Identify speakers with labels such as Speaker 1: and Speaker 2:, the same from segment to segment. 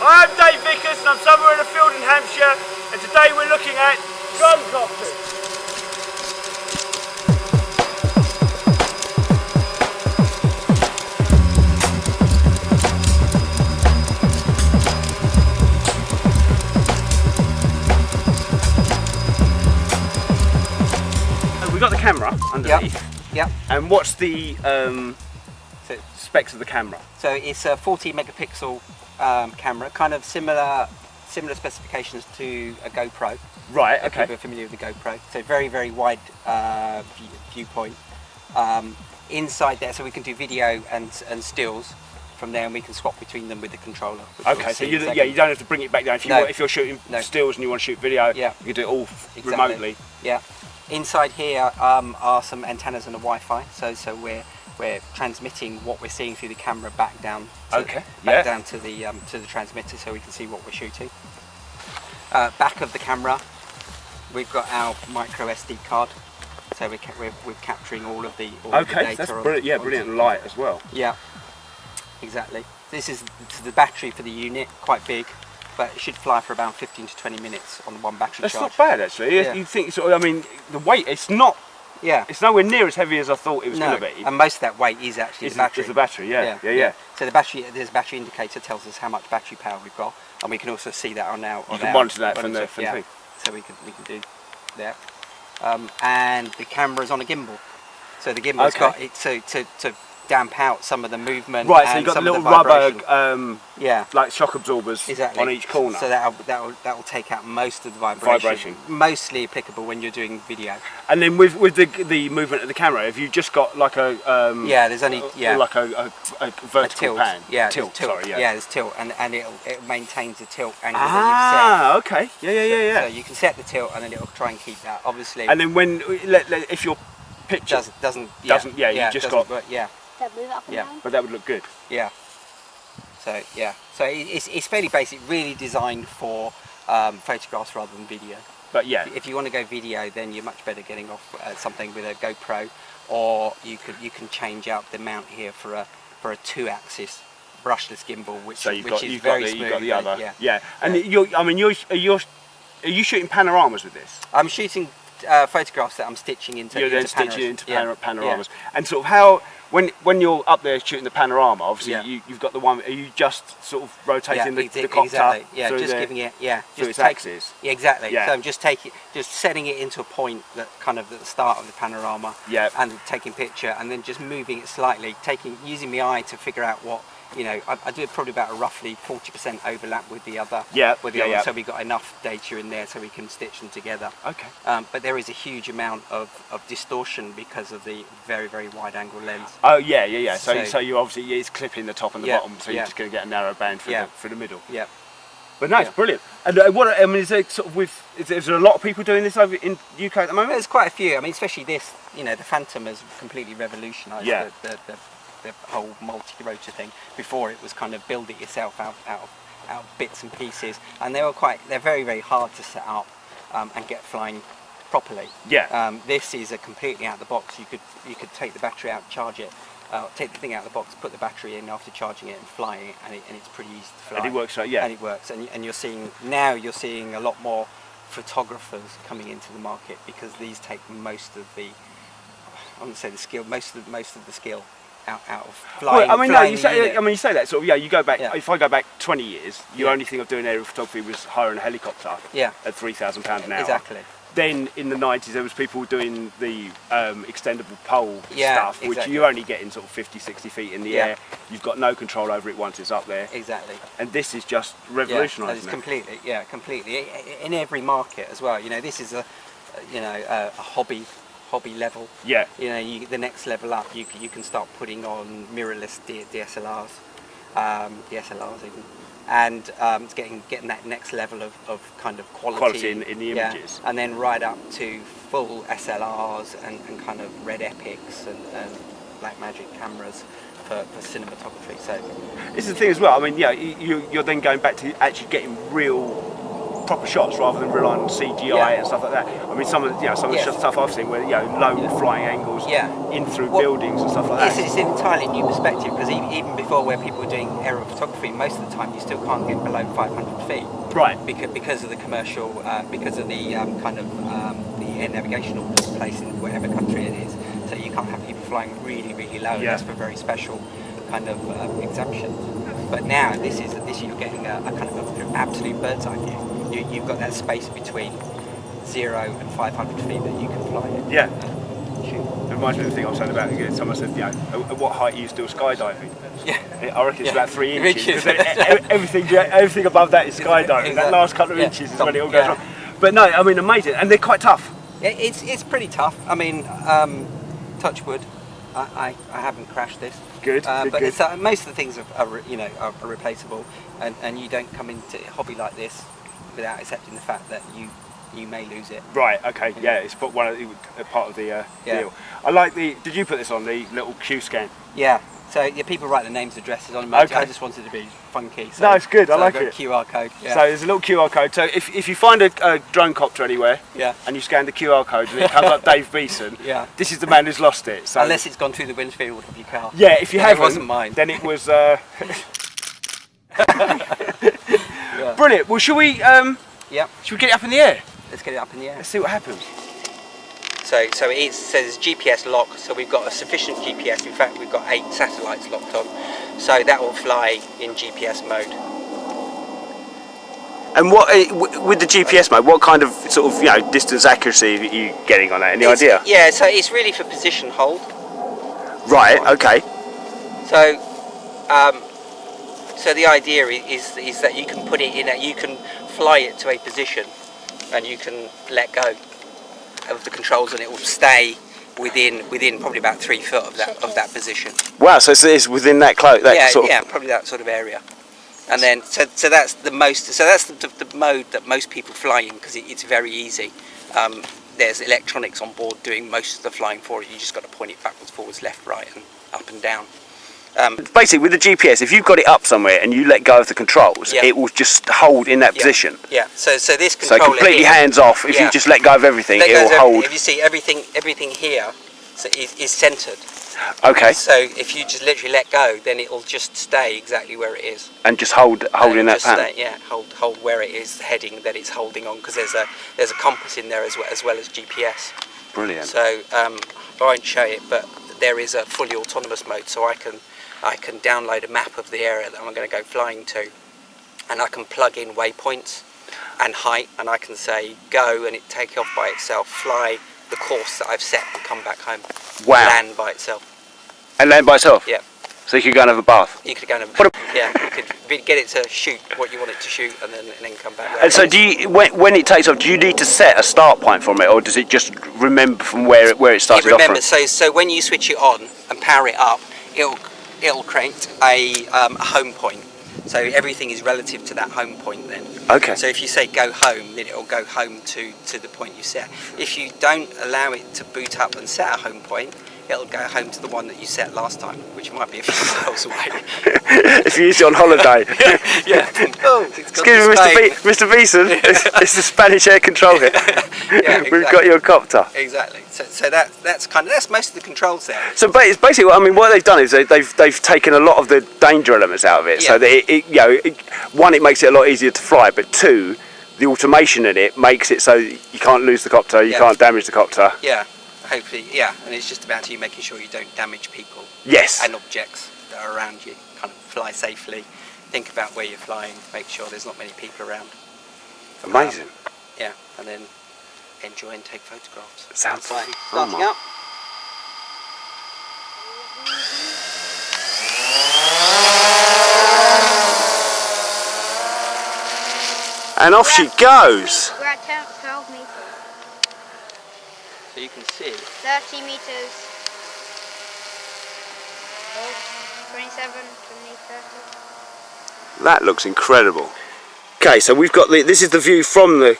Speaker 1: I am Dave Vickers and I'm somewhere in a field in Hampshire, and today we're looking at drone copters. We've got the camera underneath.
Speaker 2: Yep.
Speaker 1: And what's the specs of the camera?
Speaker 2: So it's a 40 megapixel camera, kind of similar specifications to a GoPro.
Speaker 1: Right.
Speaker 2: If
Speaker 1: Okay.
Speaker 2: people are familiar with the GoPro. So very wide viewpoint. Inside there, so we can do video and stills from there, and we can swap between them with the controller.
Speaker 1: Okay, so you don't have to bring it back down. If you're shooting stills and you want to shoot video, you can do it all remotely.
Speaker 2: Yeah. Inside here are some antennas and a Wi-Fi. So we're transmitting what we're seeing through the camera back down. Down to the transmitter, so we can see what we're shooting. Back of the camera, we've got our micro SD card. So we're capturing all of the data.
Speaker 1: That's brilliant. Brilliant light as well.
Speaker 2: Yeah, exactly. This is the battery for the unit, quite big, but it should fly for about 15 to 20 minutes on one battery charge.
Speaker 1: That's not bad actually. Yeah. You think I mean, the weight, it's not. Yeah. It's nowhere near as heavy as I thought it was going to be.
Speaker 2: And most of that weight is actually the battery.
Speaker 1: It's the battery. Yeah.
Speaker 2: So there's a battery indicator tells us how much battery power we've got, and we can also see that on our.
Speaker 1: You can monitor that from the thing.
Speaker 2: So we can do that. And the camera's on a gimbal, so the gimbal's got it to damp out some of the movement.
Speaker 1: Right, so you've got the little rubber, like shock absorbers on each corner.
Speaker 2: So that will take out most of the vibration. Mostly applicable when you're doing video.
Speaker 1: And then with the movement of the camera, have you just got like a
Speaker 2: there's only
Speaker 1: like a vertical pan?
Speaker 2: Tilt. Sorry, there's tilt, and it maintains the tilt angle
Speaker 1: that you've set. Okay. Yeah.
Speaker 2: So you can set the tilt, and then it'll try and keep that, obviously.
Speaker 1: And then if your picture
Speaker 2: doesn't,
Speaker 1: you just got
Speaker 3: Move it up and down.
Speaker 1: But that would look good.
Speaker 2: Yeah. So it's fairly basic, really designed for photographs rather than video.
Speaker 1: But
Speaker 2: if you want to go video, then you're much better getting off something with a GoPro, or you can change out the mount here for a 2-axis brushless gimbal, which is very smooth.
Speaker 1: You've got the other. And are you shooting panoramas with this?
Speaker 2: I'm shooting photographs that I'm stitching into.
Speaker 1: You're then stitching into panoramas, and sort of how. When you're up there shooting the panorama, obviously you've got the one. Are you just sort of rotating the copter?
Speaker 2: Exactly. Yeah, just giving it. Yeah,
Speaker 1: through its axis.
Speaker 2: Yeah, exactly. Yeah. So I'm just setting it into a point that kind of at the start of the panorama. Yeah. And taking picture, and then just moving it slightly, using my eye to figure out what. I do probably about a roughly 40% overlap with the other. So we got enough data in there so we can stitch them together.
Speaker 1: Okay.
Speaker 2: But there is a huge amount of distortion because of the very wide angle lens.
Speaker 1: Oh yeah. So you obviously it's clipping the top and the bottom, so you're just going to get a narrow band for the middle.
Speaker 2: Yeah.
Speaker 1: But no, it's brilliant. And is there sort of is there a lot of people doing this over in UK at the moment?
Speaker 2: There's quite a few. I mean, especially this. The Phantom has completely revolutionised the whole multi-rotor thing. Before it was kind of build it yourself out of bits and pieces, and they're very hard to set up and get flying properly. This is a completely out of the box. You could take the battery out, charge it, take the thing out of the box, put the battery in after charging it and fly it, and it's pretty easy to fly.
Speaker 1: And it works, and
Speaker 2: it works, and you're seeing a lot more photographers coming into the market because these take most of the, I wouldn't say the skill, most of the skill out of flying.
Speaker 1: Well, you say that sort of. You go back. If I go back 20 years, your only thing of doing aerial photography was hiring a helicopter. At £3,000 an hour.
Speaker 2: Exactly.
Speaker 1: Then in the 90s, there was people doing the extendable pole stuff, which you're only getting sort of 50, 60 feet in the air. You've got no control over it once it's up there.
Speaker 2: Exactly.
Speaker 1: And this is just revolutionising.
Speaker 2: It's completely in every market as well. This is a hobby level. The next level up, you can start putting on mirrorless DSLRs, even, and it's getting that next level of kind of quality
Speaker 1: in the images,
Speaker 2: and then right up to full SLRs and kind of red epics and Blackmagic cameras for cinematography. So
Speaker 1: this is the thing as well. I mean, you're then going back to actually getting real proper shots rather than rely on CGI and stuff like that. I mean, some of the stuff I've seen where low flying angles in through buildings and stuff like that.
Speaker 2: It's an entirely new perspective, because even before, where people were doing aerial photography, most of the time you still can't get below 500 feet.
Speaker 1: Right.
Speaker 2: Because of the commercial, because of the the air navigational place in whatever country it is. So you can't have people flying really, really low. That's for very special kind of exemptions. But now this you're getting a kind of an absolute bird's eye view. You've got that space between 0 and 500 feet that you can fly in.
Speaker 1: Yeah. It reminds me of the thing I was saying about, someone said, at what height are you still skydiving?
Speaker 2: Yeah.
Speaker 1: I reckon it's about 3 inches. Everything above that is skydiving. Exactly. That last couple of inches is when it all goes wrong. But no, I mean, amazing. And they're quite tough.
Speaker 2: It's pretty tough. I mean, touch wood, I haven't crashed this.
Speaker 1: Good.
Speaker 2: But
Speaker 1: good.
Speaker 2: Most of the things are replaceable, and you don't come into a hobby like this without accepting the fact that you may lose it.
Speaker 1: Right. Okay. Yeah. It's part of the deal. I like the. Did you put this on the little Q scan?
Speaker 2: Yeah. So people write their names, addresses on them. Okay. I just wanted to be funky. So,
Speaker 1: no, it's good. I like it.
Speaker 2: QR code. Yeah.
Speaker 1: So there's a little QR code. So if you find a drone copter anywhere, and you scan the QR code and it comes up Dave Beeson, this is the man who's lost it. So
Speaker 2: unless it's gone through the windshield of your car.
Speaker 1: Yeah, if you haven't,
Speaker 2: it wasn't mine.
Speaker 1: Then it was. Brilliant. Well, should we? Should we get it up in the air?
Speaker 2: Let's get it up in the air.
Speaker 1: Let's see what happens.
Speaker 2: So it says GPS lock, so we've got a sufficient GPS. In fact, we've got 8 satellites locked on, so that will fly in GPS mode.
Speaker 1: And what with the GPS mode, what kind of sort of distance accuracy are you getting on that? Any idea?
Speaker 2: Yeah, so it's really for position hold.
Speaker 1: Right. Okay.
Speaker 2: So so the idea is that you can put it in you can fly it to a position, and you can let go of the controls, and it will stay within probably about 3 foot of that position.
Speaker 1: Wow, so it's within that close.
Speaker 2: Probably that sort of area. And then so that's the mode that most people fly in, because it's very easy. There's electronics on board doing most of the flying for you. You just got to point it backwards, forwards, left, right, and up and down.
Speaker 1: Basically, with the GPS, if you've got it up somewhere and you let go of the controls, it will just hold in that position.
Speaker 2: Yeah. So this controller,
Speaker 1: so completely hands off. If you just let go of everything, it will hold.
Speaker 2: If you see everything here, is centered.
Speaker 1: Okay.
Speaker 2: So if you just literally let go, then it will just stay exactly where it is.
Speaker 1: And just hold in that pan.
Speaker 2: Hold where it is, the heading that it's holding on, because there's a compass in there as well as GPS.
Speaker 1: Brilliant.
Speaker 2: So I won't show it, but there is a fully autonomous mode, so I can download a map of the area that I'm going to go flying to, and I can plug in waypoints and height, and I can say go, and it take off by itself, fly the course that I've set, and come back home.
Speaker 1: Wow.
Speaker 2: Land by itself.
Speaker 1: And land by itself?
Speaker 2: Yeah.
Speaker 1: So you could go and have a bath?
Speaker 2: You could go and have a bath. Yeah, you could get it to shoot what you want it to shoot, and then come back.
Speaker 1: And so do you, when it takes off, do you need to set a start point from it, or does it just remember from where it started off from?
Speaker 2: It remembers. So when you switch it on and power it up, it'll create a home point. So everything is relative to that home point then.
Speaker 1: Okay.
Speaker 2: So if you say go home, then it'll go home to the point you set. If you don't allow it to boot up and set a home point, it'll go home to the one that you set last time, which might be a few miles away.
Speaker 1: If you use it on holiday.
Speaker 2: Yeah. Oh,
Speaker 1: excuse me, Mr. Beeson, it's the Spanish air control here.
Speaker 2: Exactly.
Speaker 1: We've got your copter.
Speaker 2: Exactly. So that's most of the controls there.
Speaker 1: So basically, what they've done is they've taken a lot of the danger elements out of it. Yeah. So that one, it makes it a lot easier to fly, but two, the automation in it makes it so you can't lose the copter, you can't damage the copter.
Speaker 2: Yeah. Hopefully, and it's just about you making sure you don't damage people.
Speaker 1: Yes.
Speaker 2: And objects that are around you. Kind of fly safely. Think about where you're flying. Make sure there's not many people around.
Speaker 1: Amazing.
Speaker 2: And then enjoy and take photographs.
Speaker 1: Sounds
Speaker 2: fun. Starting up.
Speaker 1: And off she goes.
Speaker 3: We're at 12 meters.
Speaker 2: So you can see
Speaker 3: 30 meters. 27, 28, 30.
Speaker 1: That looks incredible. Okay, so we've got this is the view from the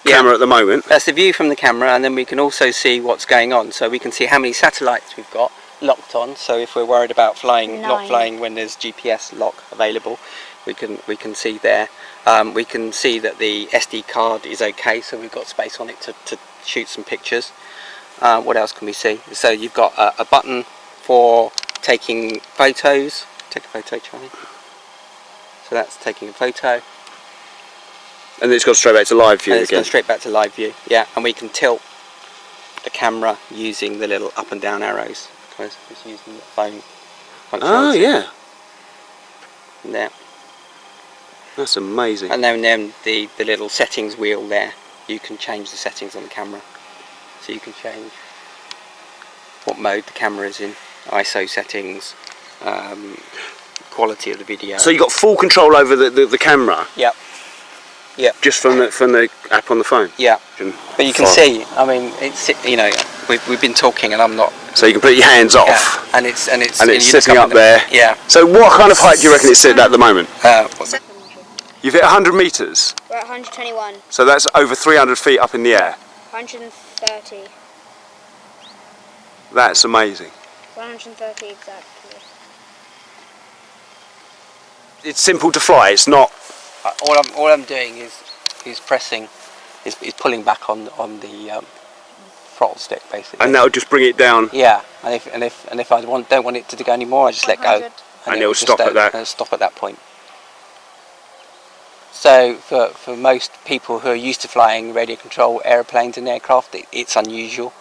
Speaker 1: camera at the moment.
Speaker 2: That's the view from the camera, and then we can also see what's going on. So we can see how many satellites we've got locked on. So if we're worried about not flying when there's GPS lock available, we can see there. We can see that the SD card is okay, so we've got space on it to shoot some pictures. What else can we see? So you've got a button for taking photos. Take a photo, Charlie. So that's taking a photo.
Speaker 1: And it's gone straight back to live view
Speaker 2: And it's
Speaker 1: again.
Speaker 2: gone straight back to live view, yeah. And we can tilt the camera using the little up and down arrows. Because it's using the phone functionality.
Speaker 1: Oh, yeah.
Speaker 2: There.
Speaker 1: That's amazing.
Speaker 2: And then the little settings wheel there, you can change the settings on the camera. So you can change what mode the camera is in, ISO settings, quality of the video.
Speaker 1: So you got full control over the camera?
Speaker 2: Yep. Yep.
Speaker 1: Just from the app on the phone?
Speaker 2: Yeah. But you can see, I mean, it's, you know, we've been talking and I'm not.
Speaker 1: So you can put your hands off.
Speaker 2: Yeah. And it's
Speaker 1: sitting up there.
Speaker 2: Yeah.
Speaker 1: So what kind of height do you reckon it's sitting at the moment?
Speaker 3: 700.
Speaker 1: You've hit 100 metres.
Speaker 3: We're at 121.
Speaker 1: So that's over 300 feet up in the air.
Speaker 3: 130.
Speaker 1: That's amazing.
Speaker 3: 130 exactly.
Speaker 1: It's simple to fly. It's not.
Speaker 2: All I'm doing is pressing, is pulling back on the throttle stick basically.
Speaker 1: And that'll just bring it down.
Speaker 2: Yeah. And if I don't want it to go anymore, I just let go.
Speaker 1: And it'll stop at that.
Speaker 2: It'll stop at that point. So for most people who are used to flying radio control airplanes and aircraft, it's unusual.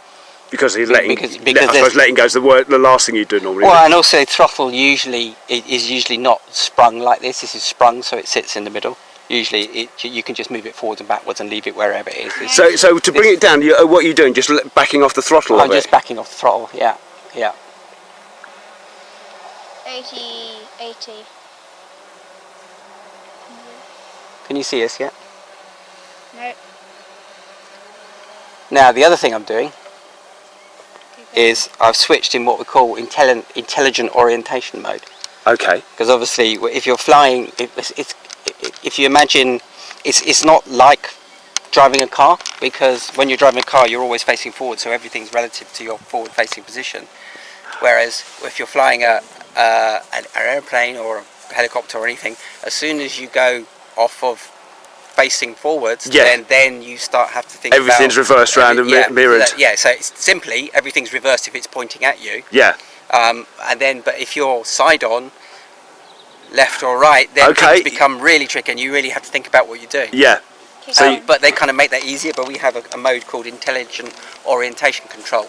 Speaker 1: Because he's letting,
Speaker 2: because
Speaker 1: I suppose letting go is the last thing you do normally.
Speaker 2: Well, and also throttle is usually not sprung like this. This is sprung, so it sits in the middle. Usually, you can just move it forwards and backwards and leave it wherever it is.
Speaker 1: So to bring it down, what are you doing? Just backing off the throttle?
Speaker 2: I'm just backing off the throttle. Yeah, yeah.
Speaker 3: 80.
Speaker 2: Can you see us yet?
Speaker 3: No.
Speaker 2: Now the other thing I'm doing is I've switched in what we call intelligent orientation mode.
Speaker 1: Okay.
Speaker 2: Because obviously, if you're flying, if you imagine, it's not like driving a car, because when you're driving a car, you're always facing forward, so everything's relative to your forward-facing position. Whereas if you're flying an airplane or a helicopter or anything, as soon as you go off of facing forwards, then you have to think
Speaker 1: everything's reversed around and mirrored.
Speaker 2: So it's simply everything's reversed if it's pointing at you.
Speaker 1: Yeah.
Speaker 2: But if you're side on, left or right, then things become really tricky, and you really have to think about what you're doing.
Speaker 1: Yeah.
Speaker 2: But they kind of make that easier. But we have a mode called intelligent orientation control.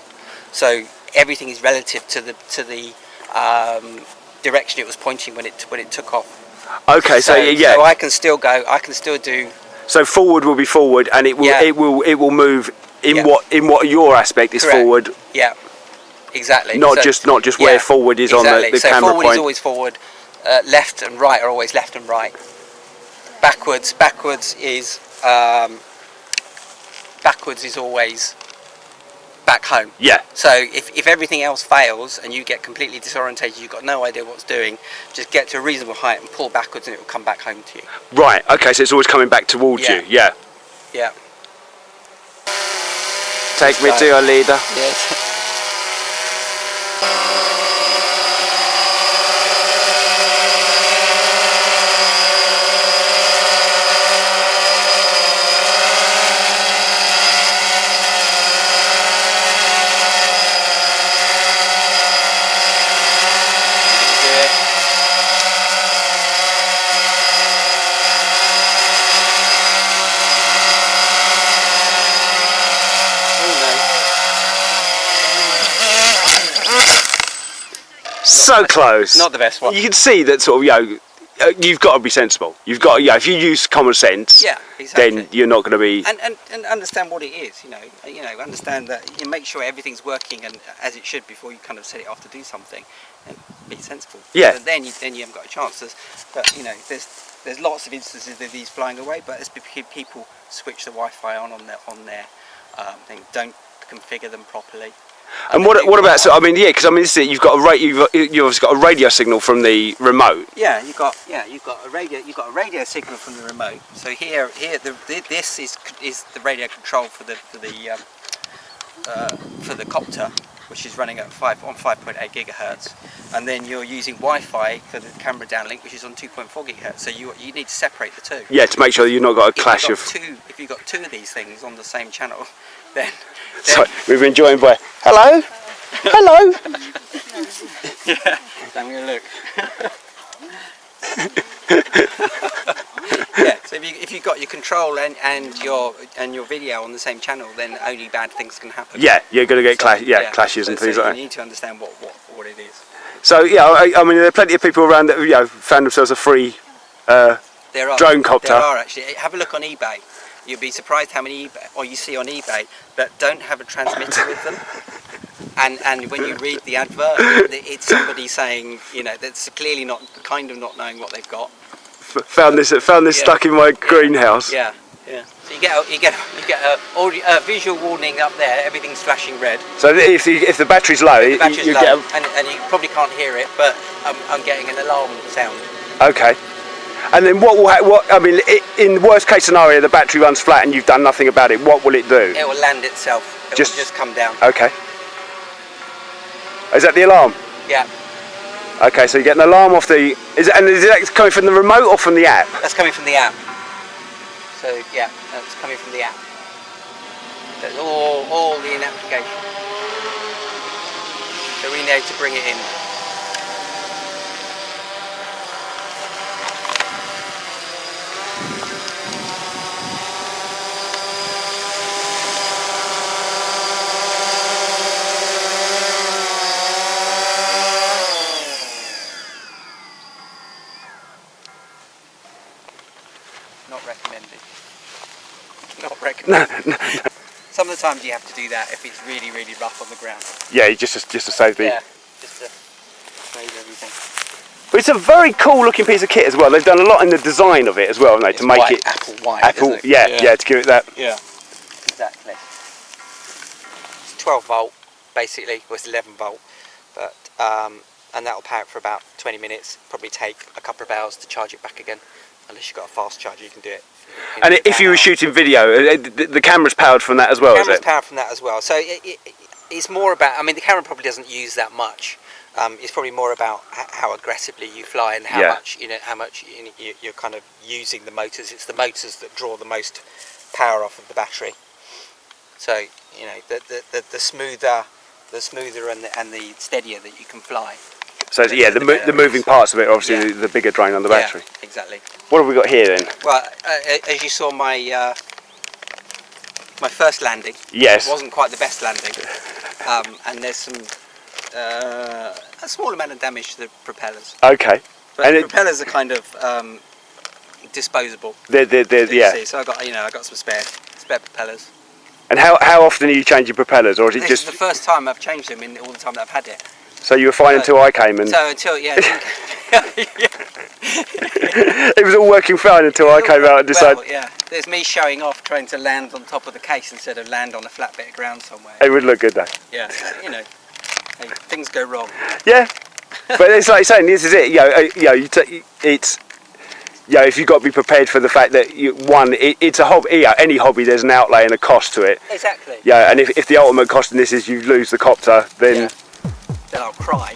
Speaker 2: So everything is relative to the direction it was pointing when it took off.
Speaker 1: Okay, so
Speaker 2: I can still go. I can still do.
Speaker 1: So forward will be forward, and it will move in what your aspect is. Correct. Forward.
Speaker 2: Yeah, exactly.
Speaker 1: Not just where forward is
Speaker 2: exactly.
Speaker 1: on the camera
Speaker 2: forward
Speaker 1: point.
Speaker 2: Is always forward. Left and right are always left and right. Backwards is always back home.
Speaker 1: Yeah.
Speaker 2: So if everything else fails and you get completely disorientated, you've got no idea what it's doing, just get to a reasonable height and pull backwards and it will come back home to you.
Speaker 1: Right, okay, so it's always coming back towards you. Yeah.
Speaker 2: Yeah.
Speaker 1: Take me to your leader.
Speaker 2: Yes.
Speaker 1: So close.
Speaker 2: Not the best one.
Speaker 1: You can see that sort of, you've got to be sensible. You've got, if you use common sense,
Speaker 2: exactly.
Speaker 1: then you're not going to be.
Speaker 2: And understand what it is. Understand that you make sure everything's working and as it should before you kind of set it off to do something, and be sensible.
Speaker 1: Yeah.
Speaker 2: And then you haven't got a chance. There's lots of instances of these flying away, but as people switch the Wi-Fi on their thing, don't configure them properly.
Speaker 3: And what about? So I mean, yeah, because I mean, this is, you've obviously got a radio signal from the remote.
Speaker 2: Yeah, you've got a radio. You've got a radio signal from the remote. So this is the radio control for the copter, which is running at 5.8 gigahertz, and then you're using Wi-Fi for the camera downlink, which is on 2.4 gigahertz. So you need to separate the two.
Speaker 3: Yeah, to make sure you've not got a clash of.
Speaker 2: If you've got two of these things on the same channel, then
Speaker 3: Sorry, we've been joined by. Hello. Hello.
Speaker 2: yeah, I'm gonna look. Yeah, so if you've got your control and your video on the same channel, then only bad things can happen.
Speaker 3: Yeah, you're going to get clashes and things like that.
Speaker 2: You need to understand what it is.
Speaker 3: So yeah, I mean, there are plenty of people around that found themselves a free drone copter.
Speaker 2: There are actually. Have a look on eBay. You'll be surprised how many you see on eBay that don't have a transmitter with them. And when you read the advert, it's somebody saying, that's clearly not knowing what they've got.
Speaker 3: Found this stuck in my greenhouse.
Speaker 2: Yeah. So you get a visual warning up there. Everything's flashing red.
Speaker 3: So if the battery's low, you
Speaker 2: and
Speaker 3: get
Speaker 2: you probably can't hear it, but I'm getting an alarm sound.
Speaker 3: Okay. And then in worst case scenario, the battery runs flat and you've done nothing about it. What will it do?
Speaker 2: It will land itself. It will just come down.
Speaker 3: Okay. Is that the alarm?
Speaker 2: Yeah.
Speaker 3: Okay, so you get an alarm off the. Is it coming from the remote or from the app?
Speaker 2: That's coming from the app. So yeah, that's coming from the app. That's all the in application. So we need to bring it in. Not recommended. Not recommended. No. Some of the times you have to do that if it's really, really rough on the ground.
Speaker 3: Yeah, just to save the.
Speaker 2: Yeah, just to save everything.
Speaker 3: But it's a very cool looking piece of kit as well. They've done a lot in the design of it as well, haven't they, to make it
Speaker 2: apple white.
Speaker 3: Apple,
Speaker 2: isn't it?
Speaker 3: yeah, to give it that.
Speaker 2: Yeah, exactly. It's 12 volt basically, or it's 11 volt, but and that'll power it for about 20 minutes. Probably take a couple of hours to charge it back again. Unless you've got a fast charger, you can do it.
Speaker 3: And if you were shooting video, the camera's powered from that as well, is it?
Speaker 2: The camera's powered from that as well. So it's more about, the camera probably doesn't use that much. It's probably more about how aggressively you fly and how much you're kind of using the motors. It's the motors that draw the most power off of the battery. So, the smoother and the steadier that you can fly.
Speaker 3: So yeah, the moving parts of it are obviously the bigger drain on the battery.
Speaker 2: Yeah, exactly.
Speaker 3: What have we got here then?
Speaker 2: Well, as you saw my first landing,
Speaker 3: yes,
Speaker 2: it wasn't quite the best landing, and there's some a small amount of damage to the propellers.
Speaker 3: Okay.
Speaker 2: But the propellers are kind of disposable.
Speaker 3: They're
Speaker 2: So I got some spare propellers.
Speaker 3: And how often are you changing propellers, or is it
Speaker 2: This
Speaker 3: just?
Speaker 2: is the first time I've changed them in all the time that I've had it.
Speaker 3: So you were fine until I came and.
Speaker 2: So until
Speaker 3: It was all working fine until I came out and decided.
Speaker 2: Well, yeah. There's me showing off, trying to land on top of the case instead of land on a flat bit of ground somewhere.
Speaker 3: It would look good though.
Speaker 2: Yeah, hey, things go wrong.
Speaker 3: Yeah, but it's like saying this is it. It's. If you've got to be prepared for the fact that it's a hobby. Any hobby, there's an outlay and a cost to it.
Speaker 2: Exactly.
Speaker 3: Yeah, and if the ultimate cost in this is you lose the copter, then
Speaker 2: I'll cry.